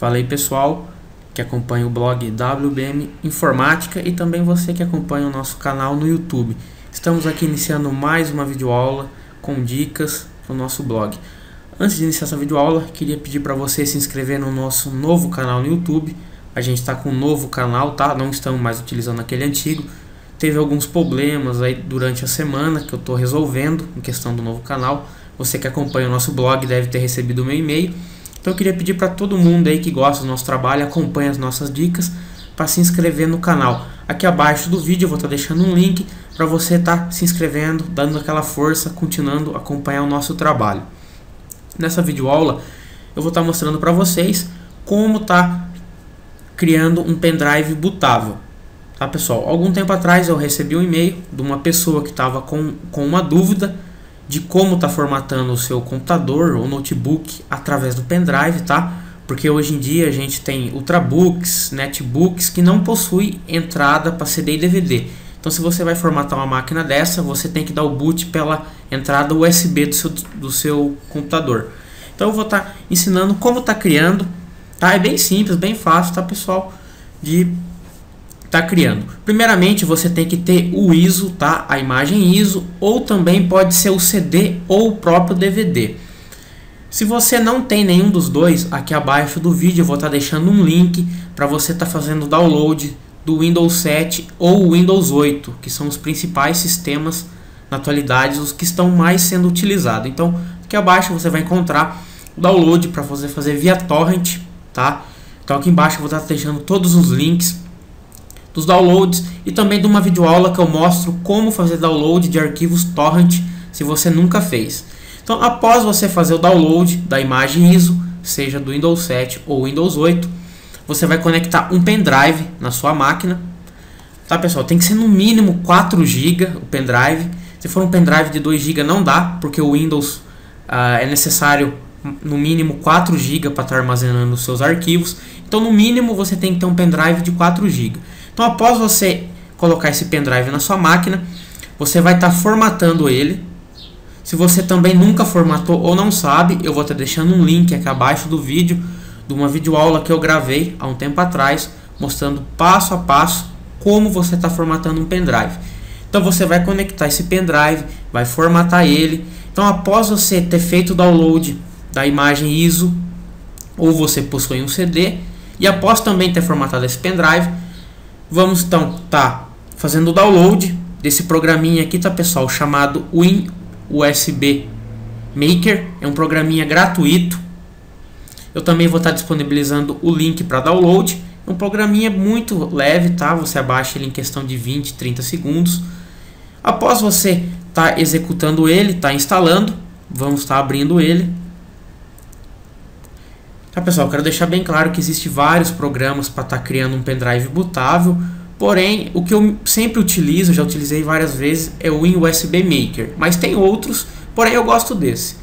Fala aí, pessoal que acompanha o blog WBM Informática e também você que acompanha o nosso canal no YouTube. Estamos aqui iniciando mais uma videoaula com dicas para o nosso blog. Antes de iniciar essa videoaula, queria pedir para você se inscrever no nosso novo canal no YouTube. A gente está com um novo canal, tá? Não estamos mais utilizando aquele antigo. Teve alguns problemas aí durante a semana que eu estou resolvendo em questão do novo canal. Você que acompanha o nosso blog deve ter recebido o meu e-mail. Então eu queria pedir para todo mundo aí que gosta do nosso trabalho, acompanha as nossas dicas, para se inscrever no canal. Aqui abaixo do vídeo eu vou estar deixando um link para você estar se inscrevendo, dando aquela força, continuando a acompanhar o nosso trabalho. Nessa videoaula eu vou estar mostrando para vocês como tá criando um pendrive bootável. Tá, pessoal? Algum tempo atrás eu recebi um e-mail de uma pessoa que estava com uma dúvida de como tá formatando o seu computador ou notebook através do pendrive, tá? Porque hoje em dia a gente tem ultrabooks, netbooks que não possuem entrada para CD e DVD. Então se você vai formatar uma máquina dessa, você tem que dar o boot pela entrada USB do seu computador. Então eu vou estar ensinando como tá criando, tá? É bem simples, bem fácil, tá, pessoal? De tá criando. Primeiramente você tem que ter o ISO, tá? A imagem ISO, ou também pode ser o CD ou o próprio DVD. Se você não tem nenhum dos dois, aqui abaixo do vídeo eu vou estar deixando um link para você estar fazendo download do Windows 7 ou Windows 8, que são os principais sistemas na atualidade, os que estão mais sendo utilizados. Então aqui abaixo você vai encontrar o download para você fazer via torrent, tá? Então aqui embaixo eu vou estar deixando todos os links dos downloads e também de uma videoaula que eu mostro como fazer download de arquivos torrent se você nunca fez. Então após você fazer o download da imagem ISO, seja do Windows 7 ou Windows 8, você vai conectar um pendrive na sua máquina. Tá, pessoal? Tem que ser no mínimo 4 GB o pendrive. Se for um pendrive de 2 GB não dá, porque o Windows é necessário no mínimo 4 GB para estar armazenando os seus arquivos. Então no mínimo você tem que ter um pendrive de 4 GB. Então após você colocar esse pendrive na sua máquina, você vai estar formatando ele. Se você também nunca formatou ou não sabe, eu vou estar deixando um link aqui abaixo do vídeo de uma videoaula que eu gravei há um tempo atrás, mostrando passo a passo como você está formatando um pendrive. Então você vai conectar esse pendrive, vai formatar ele. Então após você ter feito o download da imagem ISO, ou você possui um CD, e após também ter formatado esse pendrive, vamos então fazendo o download desse programinha aqui, tá, pessoal, chamado WinUSB Maker. É um programinha gratuito. Eu também vou estar disponibilizando o link para download. É um programinha muito leve, tá? Você abaixa ele em questão de 20, 30 segundos. Após você estar executando ele, instalando, vamos estar abrindo ele. Tá, pessoal, quero deixar bem claro que existem vários programas para estar criando um pendrive bootável, porém o que eu sempre utilizo, já utilizei várias vezes, é o WinUSB Maker, mas tem outros, porém eu gosto desse.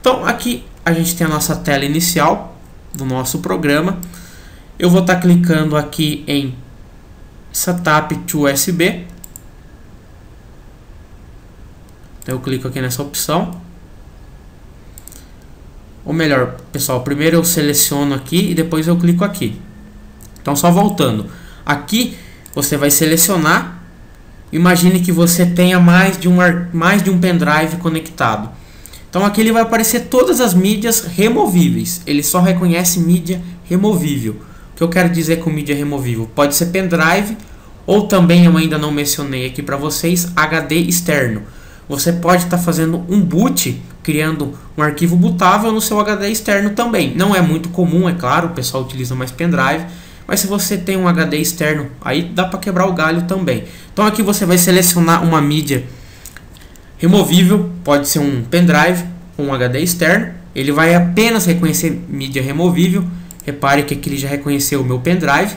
Então aqui a gente tem a nossa tela inicial do nosso programa. Eu vou estar clicando aqui em Setup to USB. Então eu clico aqui nessa opção. Ou melhor, pessoal, primeiro eu seleciono aqui e depois eu clico aqui. Então só voltando. Aqui você vai selecionar. Imagine que você tenha mais de um pendrive conectado. Então aqui ele vai aparecer todas as mídias removíveis. Ele só reconhece mídia removível. O que eu quero dizer com mídia removível? Pode ser pendrive ou também, eu ainda não mencionei aqui para vocês, HD externo. Você pode estar fazendo um boot, criando um arquivo bootável no seu HD externo também. Não é muito comum, é claro, o pessoal utiliza mais pendrive, mas se você tem um HD externo, aí dá para quebrar o galho também. Então aqui você vai selecionar uma mídia removível, pode ser um pendrive ou um HD externo. Ele vai apenas reconhecer mídia removível. Repare que aqui ele já reconheceu o meu pendrive.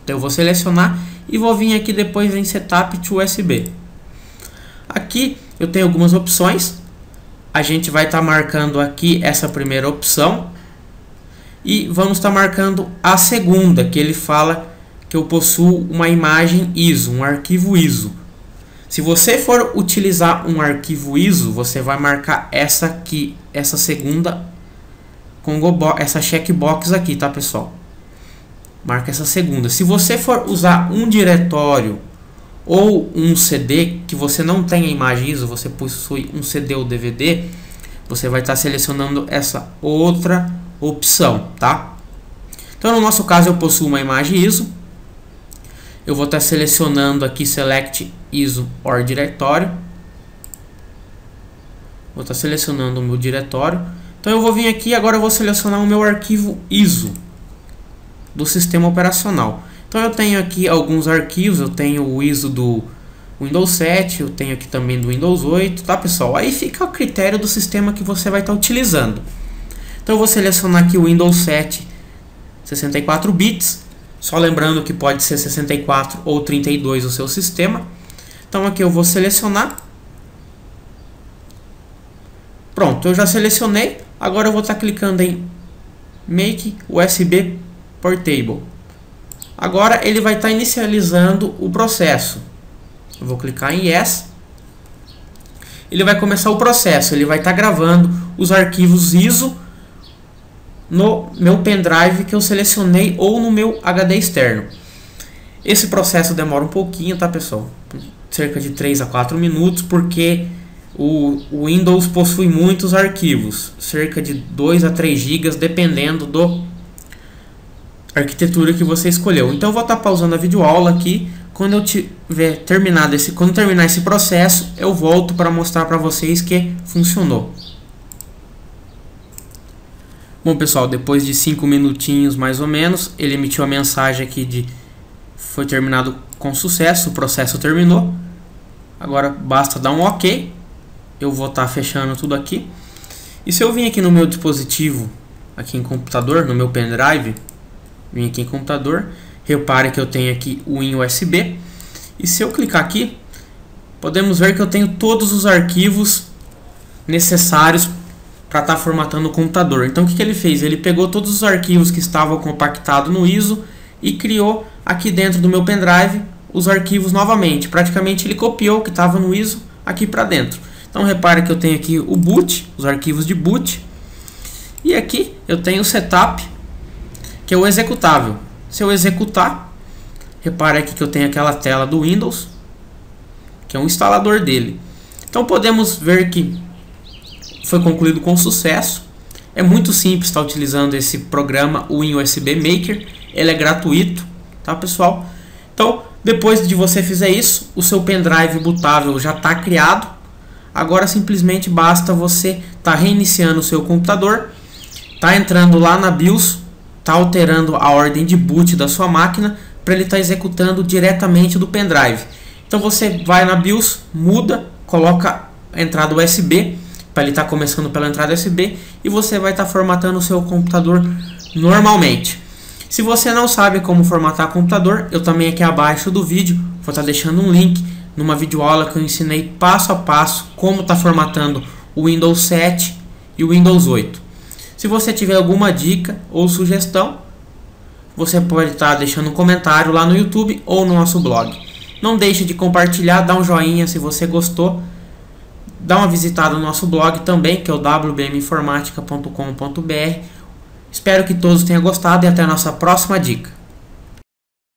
Então eu vou selecionar e vou vir aqui depois em Setup to USB. Aqui eu tenho algumas opções. A gente vai estar marcando aqui essa primeira opção e vamos estar marcando a segunda, que ele fala que eu possuo uma imagem ISO, um arquivo ISO. Se você for utilizar um arquivo ISO, você vai marcar essa aqui, essa segunda com essa checkbox aqui, tá, pessoal? Marca essa segunda. Se você for usar um diretório ou um CD que você não tem a imagem ISO, você possui um CD ou DVD, você vai estar selecionando essa outra opção, tá? Então, no nosso caso, eu possuo uma imagem ISO. Eu vou estar selecionando aqui Select ISO or Diretório. Vou estar selecionando o meu diretório. Então, eu vou vir aqui, agora eu vou selecionar o meu arquivo ISO do sistema operacional. Então, eu tenho aqui alguns arquivos. Eu tenho o ISO do Windows 7, eu tenho aqui também do Windows 8, tá, pessoal? Aí fica a critério do sistema que você vai estar utilizando. Então, eu vou selecionar aqui o Windows 7 64 bits. Só lembrando que pode ser 64 ou 32 o seu sistema. Então, aqui eu vou selecionar. Pronto, eu já selecionei. Agora eu vou estar clicando em Make USB Portable. Agora ele vai estar inicializando o processo. Eu vou clicar em Yes. Ele vai começar o processo. Ele vai estar gravando os arquivos ISO no meu pendrive que eu selecionei ou no meu HD externo. Esse processo demora um pouquinho, tá, pessoal? Cerca de 3 a 4 minutos, porque o Windows possui muitos arquivos, cerca de 2 a 3 GB, dependendo da arquitetura que você escolheu. Então eu vou estar pausando a videoaula aqui. Quando eu tiver terminado quando terminar esse processo, eu volto para mostrar para vocês que funcionou. Bom, pessoal, depois de 5 minutinhos mais ou menos, ele emitiu a mensagem aqui de foi terminado com sucesso, o processo terminou. Agora basta dar um OK. Eu vou estar fechando tudo aqui. E se eu vim aqui no meu dispositivo, aqui em computador, no meu pendrive, vim aqui em computador, repare que eu tenho aqui o WIN USB. E se eu clicar aqui, podemos ver que eu tenho todos os arquivos necessários para estar formatando o computador. Então o que ele fez? Ele pegou todos os arquivos que estavam compactados no ISO e criou aqui dentro do meu pendrive os arquivos novamente. Praticamente ele copiou o que estava no ISO aqui para dentro. Então repare que eu tenho aqui o boot, os arquivos de boot. E aqui eu tenho o setup, que é o executável. Se eu executar, repare aqui que eu tenho aquela tela do Windows, que é um instalador dele. Então podemos ver que foi concluído com sucesso. É muito simples estar utilizando esse programa, o WIN USB Maker. Ele é gratuito, tá, pessoal? Então, depois de você fizer isso, o seu pendrive bootável já está criado. Agora simplesmente basta você estar reiniciando o seu computador, tá entrando lá na BIOS, tá alterando a ordem de boot da sua máquina para ele estar executando diretamente do pendrive. Então você vai na BIOS, muda, coloca a entrada USB para ele estar começando pela entrada USB e você vai estar formatando o seu computador normalmente. Se você não sabe como formatar computador, eu também aqui abaixo do vídeo vou estar deixando um link numa videoaula que eu ensinei passo a passo como está formatando o Windows 7 e o Windows 8. Se você tiver alguma dica ou sugestão, você pode estar deixando um comentário lá no YouTube ou no nosso blog. Não deixe de compartilhar, dá um joinha se você gostou. Dá uma visitada no nosso blog também, que é o wbminformatica.com.br. Espero que todos tenham gostado e até a nossa próxima dica.